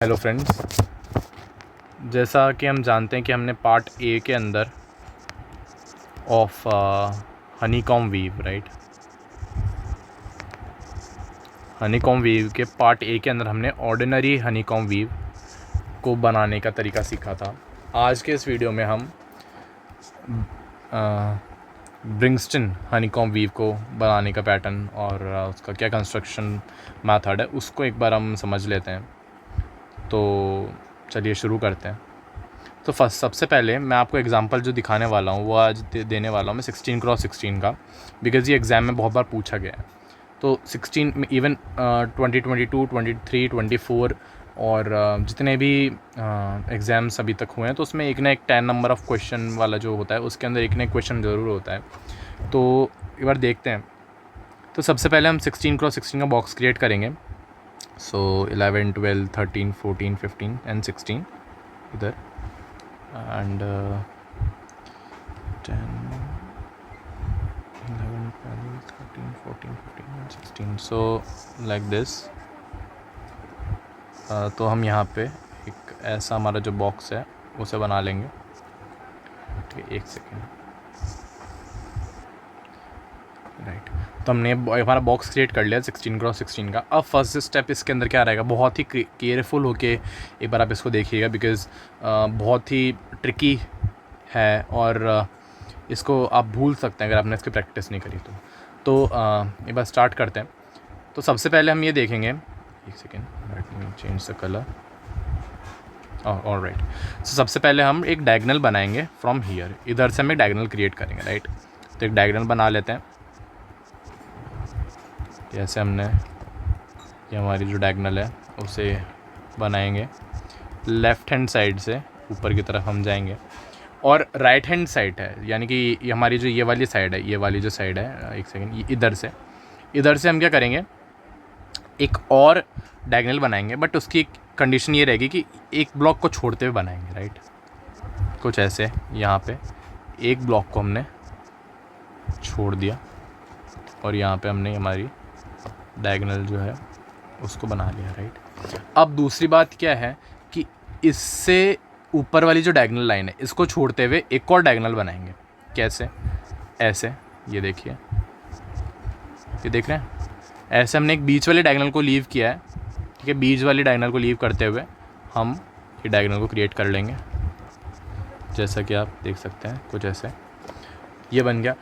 Hello friends, जैसा कि हम जानते हैं कि हमने पार्ट ए के अंदर of honeycomb weave honeycomb weave के पार्ट ए के अंदर हमने ऑर्डिनरी हनीकॉम वीव को बनाने का तरीका सीखा था। आज के इस वीडियो में हम ब्रिंगस्टन हनीकॉम वीव को बनाने का पैटर्न और उसका क्या कंस्ट्रक्शन मेथड है उसको एक बार हम समझ लेते हैं। तो चलिए शुरू करते हैं। तो फर्स्ट सबसे पहले मैं आपको एग्जांपल जो दिखाने वाला हूँ वो आज देने वाला हूँ मैं 16x16 का, बिकॉज़ ये एग्ज़ाम में बहुत बार पूछा गया है। तो 16 में इवन 2022, 23, 24 और जितने भी एग्ज़ाम्स अभी तक हुए हैं तो उसमें एक ना एक 10 नंबर ऑफ़ क्वेश्चन वाला जो होता है उसके अंदर एक ना एक क्वेश्चन ज़रूर होता है। तो एक बार देखते हैं। तो सबसे पहले हम 16x16 का बॉक्स क्रिएट करेंगे। सो 11, 12, 13, 14, 15 एंड 16 इधर and 10, 11, 12, 13, 14, 15 and 16 so like this। तो हम यहाँ पे एक ऐसा हमारा जो बॉक्स है उसे बना लेंगे। ठीक है, एक सेकेंड। राइट, तो हमने हमारा बॉक्स क्रिएट कर लिया 16x16 का। अब फर्स्ट स्टेप इसके अंदर क्या रहेगा, बहुत ही केयरफुल होके एक बार आप इसको देखिएगा, बिकॉज़ बहुत ही ट्रिकी है और इसको आप भूल सकते हैं अगर आपने इसकी प्रैक्टिस नहीं करी तो एक बार स्टार्ट करते हैं। तो सबसे पहले हम ये देखेंगे, एक second, let me change the colour. Alright, so सबसे पहले हम एक डायगोनल बनाएंगे फ्रॉम हियर। इधर से हम एक डायगोनल क्रिएट करेंगे। राइट, तो एक डायगोनल बना लेते हैं। जैसे हमने ये हमारी जो डायगोनल है उसे बनाएंगे। लेफ़्ट हैंड साइड से ऊपर की तरफ हम जाएंगे और राइट हैंड साइड है, यानी कि ये हमारी जो ये वाली साइड है, ये वाली जो साइड है, एक सेकेंड, इधर से हम क्या करेंगे, एक और डायगोनल बनाएंगे। बट उसकी एक कंडीशन ये रहेगी कि एक ब्लॉक को छोड़ते हुए बनाएंगे। राइट, कुछ ऐसे यहाँ पे एक ब्लॉक को हमने छोड़ दिया और यहाँ पे हमने हमारी डायगोनल जो है उसको बना लिया। राइट, अब दूसरी बात क्या है कि इससे ऊपर वाली जो डायगोनल लाइन है इसको छोड़ते हुए एक और डायगोनल बनाएंगे। कैसे? ऐसे, ये देखिए, ये देख रहे हैं, ऐसे हमने एक बीच वाली डायगोनल को लीव किया है। ठीक है, बीच वाली डायगोनल को लीव करते हुए हम ये डायगोनल को क्रिएट कर लेंगे। जैसा कि आप देख सकते हैं, कुछ ऐसे ये बन गया।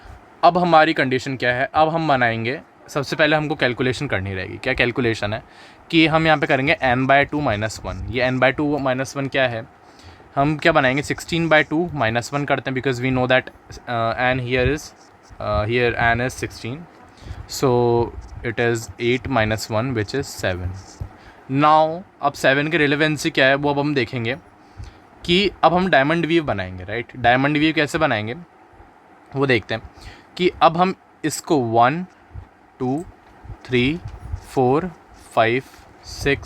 अब हमारी कंडीशन क्या है, अब हम बनाएंगे, सबसे पहले हमको कैलकुलेशन करनी रहेगी। क्या कैलकुलेशन है कि हम यहाँ पे करेंगे n/2 - 1। ये n/2 - 1 क्या है, हम क्या बनाएंगे, 16/2 - 1 करते हैं, because we know that n here n is 16, so it is 8 - 1 which is 7। Now अब 7 की रिलेवेंसी क्या है वो अब हम देखेंगे कि अब हम डायमंड वीव बनाएंगे। राइट, डायमंड वीव कैसे बनाएंगे वो देखते हैं कि अब हम इसको 1, 2, 3, 4, 5, 6,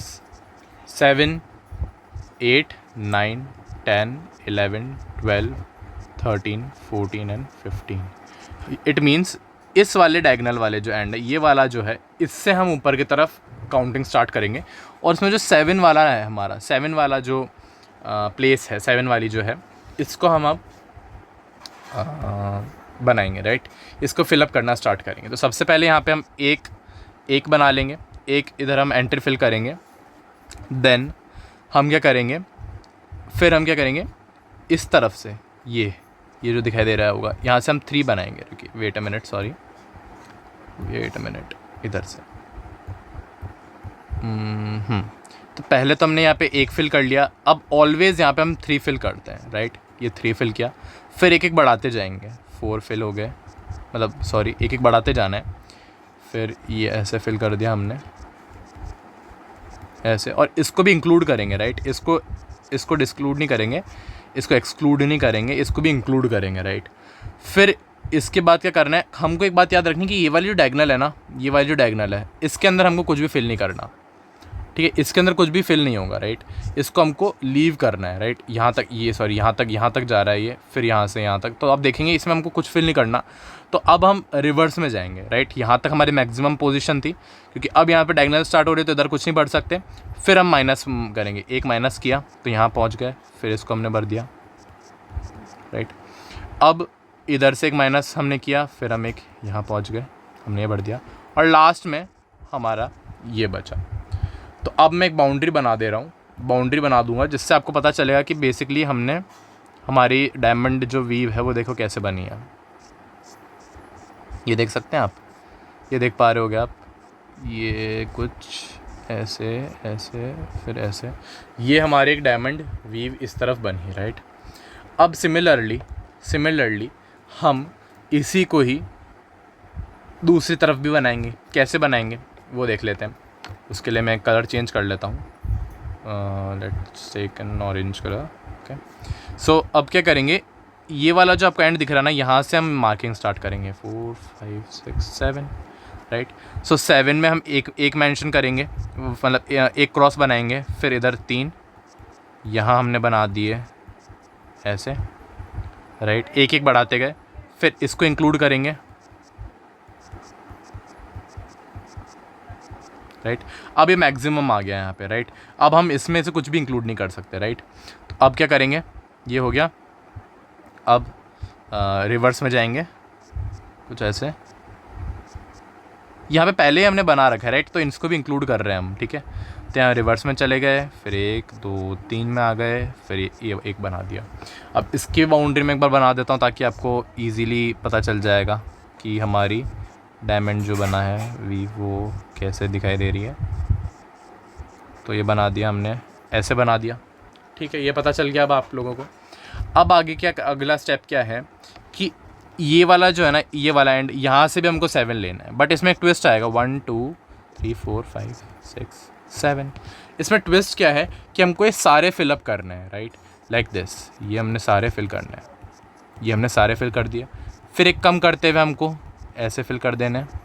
7, 8, 9, 10, 11, 12, 13, 14 एंड 15। इट मीन्स इस वाले डायगोनल वाले जो एंड है, ये वाला जो है, इससे हम ऊपर की तरफ काउंटिंग स्टार्ट करेंगे। और इसमें जो 7 वाला है, हमारा 7 वाला जो प्लेस है, 7 वाली जो है, इसको हम अब बनाएंगे। राइट, इसको फिलअप करना स्टार्ट करेंगे। तो सबसे पहले यहाँ पे हम एक बना लेंगे, एक इधर हम एंटर फिल करेंगे। देन हम क्या करेंगे, फिर हम क्या करेंगे, इस तरफ से ये जो दिखाई दे रहा होगा, यहाँ से हम 3 बनाएंगे। रुकिए, वेट अ मिनट, इधर से तो पहले तो हमने यहाँ पे 1 फिल कर लिया। अब ऑलवेज़ यहाँ पे हम 3 फिल करते हैं। राइट, ये 3 फिल किया, फिर एक बढ़ाते जाएंगे। 4 फिल हो गए, मतलब सॉरी, एक बढ़ाते जाना है। फिर ये ऐसे फिल कर दिया हमने, ऐसे, और इसको भी इंक्लूड करेंगे। राइट, इसको डिस्क्लूड नहीं करेंगे, इसको एक्सक्लूड नहीं करेंगे, इसको भी इंक्लूड करेंगे। राइट, फिर इसके बाद क्या करना है, हमको एक बात याद रखनी कि ये वाली जो डायगोनल है ना, ये वाली जो डायगोनल है, इसके अंदर हमको कुछ भी फिल नहीं करना। ठीक है, इसके अंदर कुछ भी फिल नहीं होगा, राइट। इसको हमको लीव करना है, राइट। यहाँ तक ये सॉरी यहाँ तक जा रहा है ये, फिर यहाँ से यहाँ तक, तो आप देखेंगे इसमें हमको कुछ फिल नहीं करना। तो अब हम रिवर्स में जाएंगे, राइट। यहाँ तक हमारी मैक्सिमम पोजीशन थी, क्योंकि अब यहाँ पे डायगोनल स्टार्ट हो रही है तो इधर कुछ नहीं बढ़ सकते। फिर हम माइनस करेंगे, एक माइनस किया तो यहाँ पहुँच गए, फिर इसको हमने भर दिया, राइट। अब इधर से एक माइनस हमने किया, फिर हम एक यहाँ पहुँच गए, हमने ये भर दिया, और लास्ट में हमारा ये बचा। तो अब मैं एक बाउंड्री बना दे रहा हूँ, बाउंड्री बना दूंगा, जिससे आपको पता चलेगा कि बेसिकली हमने हमारी डायमंड जो वीव है वो देखो कैसे बनी है। ये देख सकते हैं आप, ये देख पा रहे होगे आप, ये कुछ ऐसे ऐसे फिर ऐसे, ये हमारे एक डायमंड वीव इस तरफ बनी, राइट। अब सिमिलरली हम इसी को ही दूसरी तरफ भी बनाएंगे। कैसे बनाएंगे वो देख लेते हैं। उसके लिए मैं कलर चेंज कर लेता हूँ, let's take an orange colour, okay. So अब क्या करेंगे, ये वाला जो आपको एंड दिख रहा है ना, यहाँ से हम मार्किंग स्टार्ट करेंगे, 4 5 6 7, राइट। सो 7 में हम एक मेंशन करेंगे, मतलब एक क्रॉस बनाएंगे, फिर इधर 3 यहाँ हमने बना दिए ऐसे, राइट। एक एक बढ़ाते गए, फिर इसको इंक्लूड करेंगे, राइट। अब ये मैक्सिमम आ गया यहाँ पे, राइट। अब हम इसमें से कुछ भी इंक्लूड नहीं कर सकते, राइट। तो अब क्या करेंगे, ये हो गया। अब रिवर्स में जाएंगे, कुछ ऐसे, यहाँ पे पहले ही हमने बना रखा है, राइट। तो इसको भी इंक्लूड कर रहे हैं हम, ठीक है। तो यहाँ रिवर्स में चले गए, फिर 1 2 3 में आ गए, फिर ये एक बना दिया। अब इसकी बाउंड्री में एक बार बना देता हूँ ताकि आपको ईजीली पता चल जाएगा कि हमारी डायमंड जो बना है वी वो कैसे दिखाई दे रही है। तो ये बना दिया हमने, ऐसे बना दिया, ठीक है। ये पता चल गया अब आप लोगों को। अब आगे क्या, अगला स्टेप क्या है कि ये वाला जो है ना, ये वाला एंड, यहाँ से भी हमको 7 लेना है, बट इसमें एक ट्विस्ट आएगा, 1 2 3 4 5 6 7। इसमें ट्विस्ट क्या है कि हमको ये सारे फिलअप करने हैं, राइट, लाइक दिस। ये हमने सारे फिल करने हैं, ये हमने सारे फिल कर दिया। फिर एक कम करते हुए हमको ऐसे फिल कर देने हैं,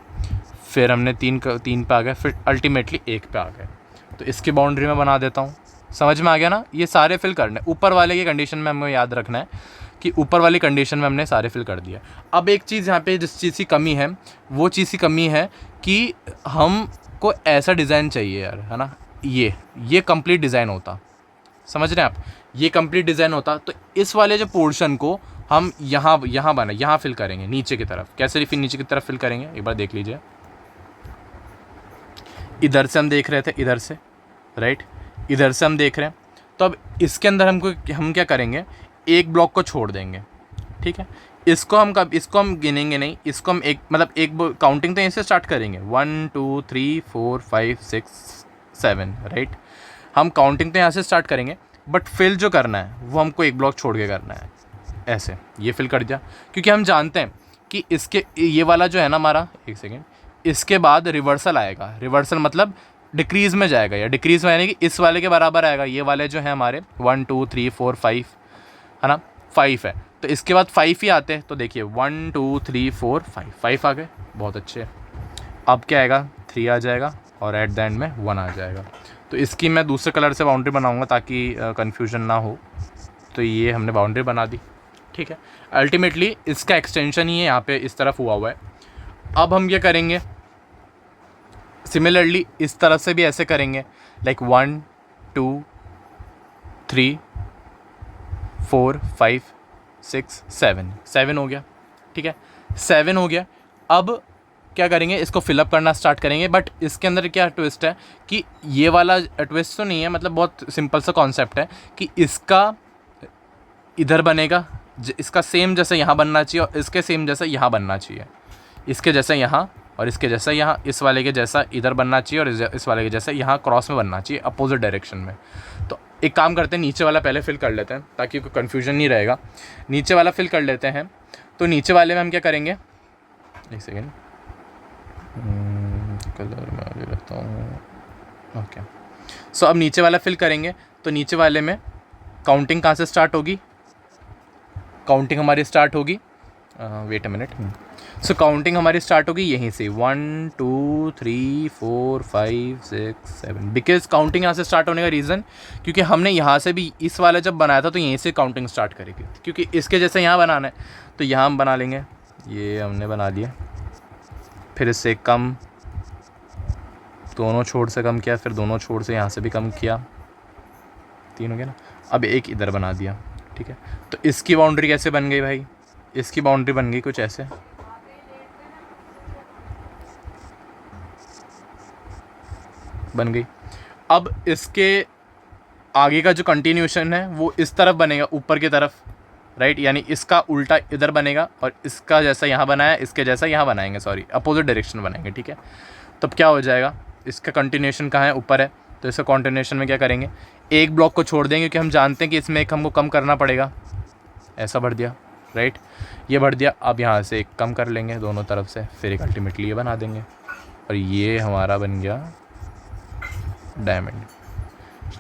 फिर हमने 3 पे आ गए, फिर अल्टीमेटली 1 पे आ गए। तो इसकी बाउंड्री में बना देता हूँ, समझ में आ गया ना। ये सारे फिल करने, ऊपर वाले की कंडीशन में हमें याद रखना है कि ऊपर वाली कंडीशन में हमने सारे फिल कर दिया। अब एक चीज़ यहाँ पे जिस चीज़ की कमी है, वो चीज़ की कमी है कि हमको ऐसा डिज़ाइन चाहिए यार, है ना। ये कंप्लीट डिज़ाइन होता, समझ रहे हैं आप, ये कंप्लीट डिज़ाइन होता। तो इस वाले जो पोर्शन को हम यहाँ फिल करेंगे नीचे की तरफ। कैसे फिर नीचे की तरफ फिल करेंगे, एक बार देख लीजिए। इधर से हम देख रहे थे, इधर से, राइट, इधर से हम देख रहे हैं। तो अब इसके अंदर हम क्या करेंगे, एक ब्लॉक को छोड़ देंगे, ठीक है। इसको हम गिनेंगे नहीं, इसको हम एक काउंटिंग तो यहीं से स्टार्ट करेंगे, 1 2 3 4 5 6 7, राइट। हम काउंटिंग तो यहाँ से स्टार्ट करेंगे, बट फिल जो करना है वो हमको एक ब्लॉक छोड़ के करना है। ऐसे ये फिल कर दिया, क्योंकि हम जानते हैं कि इसके ये वाला जो है ना हमारा, एक सेकेंड, इसके बाद रिवर्सल आएगा। रिवर्सल मतलब डिक्रीज़ में जाएगा, या डिक्रीज़ में यानी कि इस वाले के बराबर आएगा। ये वाले जो है हमारे 1 2 3 4 5 है ना, 5 है, तो इसके बाद 5 ही आते हैं। तो देखिए 1 2 3 4 5 आ गए, बहुत अच्छे। अब क्या आएगा, 3 आ जाएगा, और एट द एंड में 1 आ जाएगा। तो इसकी मैं दूसरे कलर से बाउंड्री बनाऊंगा ताकि कन्फ्यूजन ना हो। तो ये हमने बाउंड्री बना दी, ठीक है। अल्टीमेटली इसका एक्सटेंशन ही है यहाँ पे इस तरफ हुआ है। अब हम क्या करेंगे, सिमिलरली इस तरफ से भी ऐसे करेंगे, लाइक 1 2 3 4 5 6 7 हो गया, ठीक है, 7 हो गया। अब क्या करेंगे, इसको फिलअप करना स्टार्ट करेंगे। बट इसके अंदर क्या ट्विस्ट है कि ये वाला ट्विस्ट तो नहीं है, मतलब बहुत सिंपल सा कॉन्सेप्ट है कि इसका इधर बनेगा, इसका सेम जैसा यहाँ बनना चाहिए, और इसके सेम जैसा यहाँ बनना चाहिए, इसके जैसा यहाँ, और इसके जैसा यहाँ, इस वाले के जैसा इधर बनना चाहिए, और इस वाले के जैसा यहाँ क्रॉस में बनना चाहिए, अपोजिट डायरेक्शन में। तो एक काम करते हैं, नीचे वाला पहले फिल कर लेते हैं ताकि कोई कन्फ्यूजन नहीं रहेगा। नीचे वाला फिल कर लेते हैं। तो नीचे वाले में हम क्या करेंगे, एक सेकेंड, कलर मैं आगे रखता हूँ, ओके। सो अब नीचे वाला फिल करेंगे। तो नीचे वाले में काउंटिंग कहाँ से स्टार्ट होगी, काउंटिंग हमारी स्टार्ट होगी, wait a minute. So counting हमारी स्टार्ट होगी यहीं से 1 2 3 4 5 6 7। बिकॉज काउंटिंग यहाँ से स्टार्ट होने का रीज़न क्योंकि हमने यहाँ से भी इस वाला जब बनाया था तो यहीं से काउंटिंग स्टार्ट करेगी, क्योंकि इसके जैसे यहाँ बनाना है तो यहाँ हम बना लेंगे, ये हमने बना लिया, फिर इससे कम, दोनों छोर से कम किया, फिर दोनों छोर से यहाँ से भी कम किया, 3 हो गया ना। अब एक इधर बना दिया, ठीक है। तो इसकी बाउंड्री कैसे बन गई भाई, इसकी बाउंड्री बन गई कुछ ऐसे, बन गई। अब इसके आगे का जो कंटिन्यूशन है वो इस तरफ बनेगा, ऊपर की तरफ, राइट, यानी इसका उल्टा इधर बनेगा और इसका जैसा यहाँ बनाया इसके जैसा यहाँ बनाएंगे, सॉरी अपोजिट डायरेक्शन बनाएंगे, ठीक है। तब क्या हो जाएगा, इसका कंटिन्यूशन कहाँ है, ऊपर है, तो इसका कंटिन्यूशन में क्या करेंगे, एक ब्लॉक को छोड़ देंगे क्योंकि हम जानते हैं कि इसमें एक हमको कम करना पड़ेगा, ऐसा भर दिया, राइट, ये भर दिया। अब यहाँ से एक कम कर लेंगे दोनों तरफ से, फिर एक अल्टीमेटली ये बना देंगे और ये हमारा बन गया डायमंड,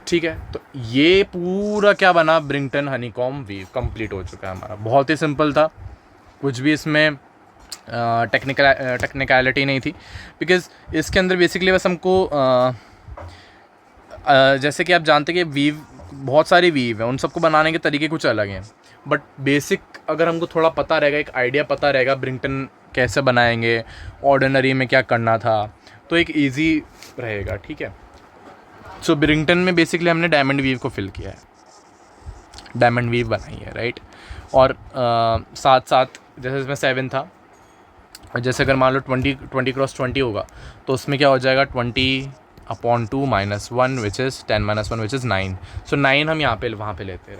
ठीक है। तो ये पूरा क्या बना, ब्रिंगटन हनीकॉम्ब वीव कंप्लीट हो चुका है हमारा। बहुत ही सिंपल था, कुछ भी इसमें टेक्निकलिटी नहीं थी, बिकॉज़ इसके अंदर बेसिकली बस हमको जैसे कि आप जानते हैं कि वीव, बहुत सारी वीव हैं, उन सबको बनाने के तरीके कुछ अलग हैं, बट बेसिक अगर हमको थोड़ा पता रहेगा, एक आइडिया पता रहेगा ब्रिंगटन कैसे बनाएंगे, ऑर्डिनरी में क्या करना था, तो एक ईजी रहेगा, ठीक है। सो ब्रिंगटन में बेसिकली हमने डायमंड वीव को फिल किया है, डायमंड वीव बनाई है, राइट। और साथ साथ जैसे इसमें 7 था, जैसे अगर मान लो 20 क्रॉस 20 होगा तो उसमें क्या हो जाएगा 20/2 -1 विच इज़ 10 - 1 विच इज़ 9। सो 9 हम यहाँ पे वहाँ पे लेते हैं।